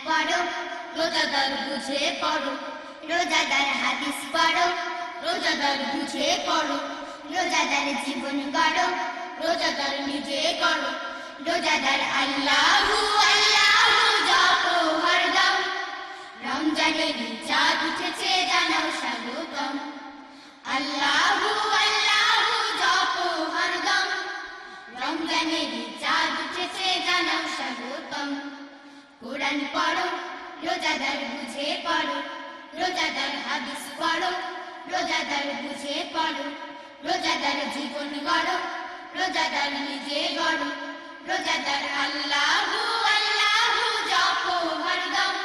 পড়ো, রোজাদার বুঝে পড়ো, রোজাদার হাদিস পড়ো, রোজাদার বুঝে পড়ো, রোজাদার জীবন গড়ো, রোজাদার নিজে গড়ো, রোজাদার আল্লাহু আল্লাহু জপো হরদম, রমজানের চাঁদ উঠেছে জানাও স্বাগতম, আল্লাহু আল্লাহু জপো হরদম, রমজানের চাঁদ উঠেছে জানাও স্বাগতম। কোরআন পড়ো, রোজাদার বুঝে পড়ো, রোজাদার হাদিস পড়ো, রোজাদার বুঝে পড়ো, রোজাদার জীবন গড়ো, রোজাদার নিজে গড়ো, রোজাদার আল্লাহু আল্লাহু জপো হরদম,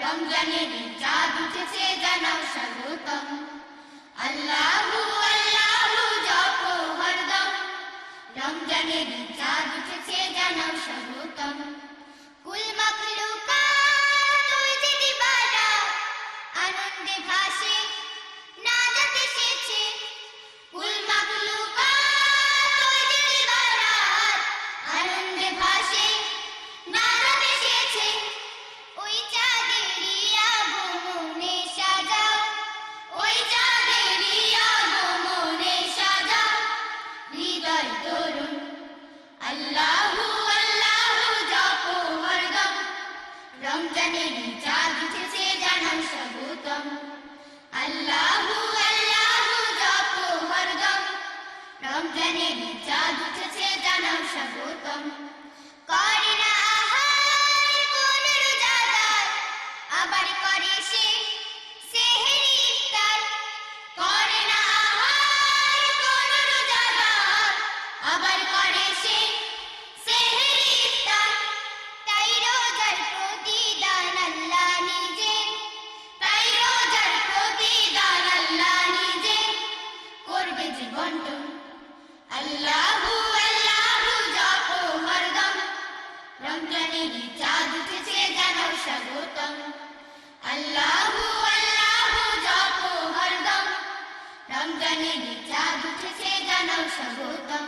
রমজানের চাঁদ উঠেছে জানাও স্বাগতম, আল্লাহু আল্লাহু জপো হরদম, রমজানের চাঁদ উঠেছে জানাও স্বাগতম। কুল মাখলুকাত ওই যে দিবারা আনন্দে ভাসে নাজাত এসেছে, কুল মাখলুকাত ওই যে দিবারা আনন্দে ভাসে নাজাত এসেছে, ওই চাঁদেরই আগমনে সাজাও, ওই চাঁদেরই আগমনে সাজাও হৃদয় তরুণ, আল্লাহু আল্লাহু জপো হরদম, রমজানের চাঁদ উঠেছে জানাও স্বাগতম, আল্লাহু আল্লাহু জপো হরদম, রমজানের চাঁদ উঠেছে জানাও স্বাগতম। করে না আহার কোন রোজাদার, আবার করে সে সেহরি ইফতার, করে না আহার কোন রোজাদার, আবার করে সে সেহরি ইফতার, তাই রোজার প্রতিদান আল্লাহ নিজে, তাই রোজার প্রতিদান আল্লাহ নিজে করবে যে বন্টন, আল্লাহু আল্লাহু জপো হরদম, রমজানের চাঁদ উঠেছে জানাও স্বাগতম, আল্লাহু আল্লাহু জপো হরদম, রমজানের চাঁদ উঠেছে জানাও স্বাগতম।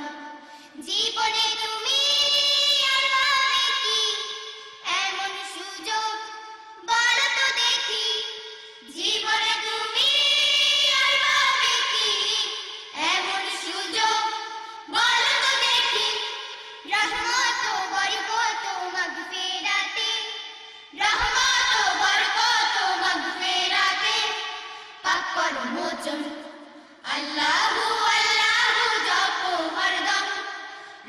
জীবনে তুমি আর পাবে কি এমন সুযোগ বলো তো দেখি, জীবনে তুমি আর পাবে কি এমন সুযোগ বলো তো দেখি, রহমত ও বরকত ও মাগফিরাতে, রহমত ও বরকত ও মাগফিরাতে পাক করো মোচন, আল্লাহু আল্লাহু জপো হরদম,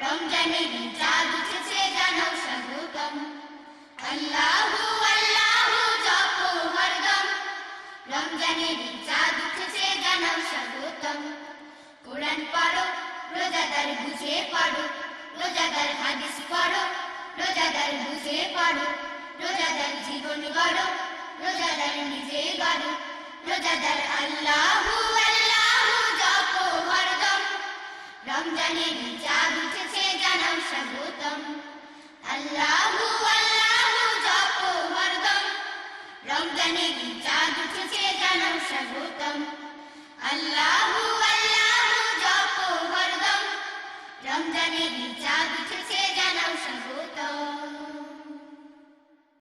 রমজানের চাঁদ উঠেছে জানাও স্বাগতম, আল্লাহু আল্লাহু জপো হরদম, রমজানের চাঁদ উঠেছে জানাও স্বাগতম। কোরআন পড়ো, রোজাদার বুঝে পড়ো, রোজাদার হাদিস পড়ো, রোজাদার বুঝে পড়ো, রোজাদার জীবন গড়ো, রোজাদার নিজে গড়ো, রোজাদার আল্লাহু আল্লাহু জপো হরদম, রমজানের চাঁদ উঠেছে জানাও স্বাগতম, আল্লাহু আল্লাহু জপো হরদম, রমজানের চাঁদ উঠেছে জানাও স্বাগতম, আল্লাহু আল্লাহু জপো হরদম, রমজানের চাঁদ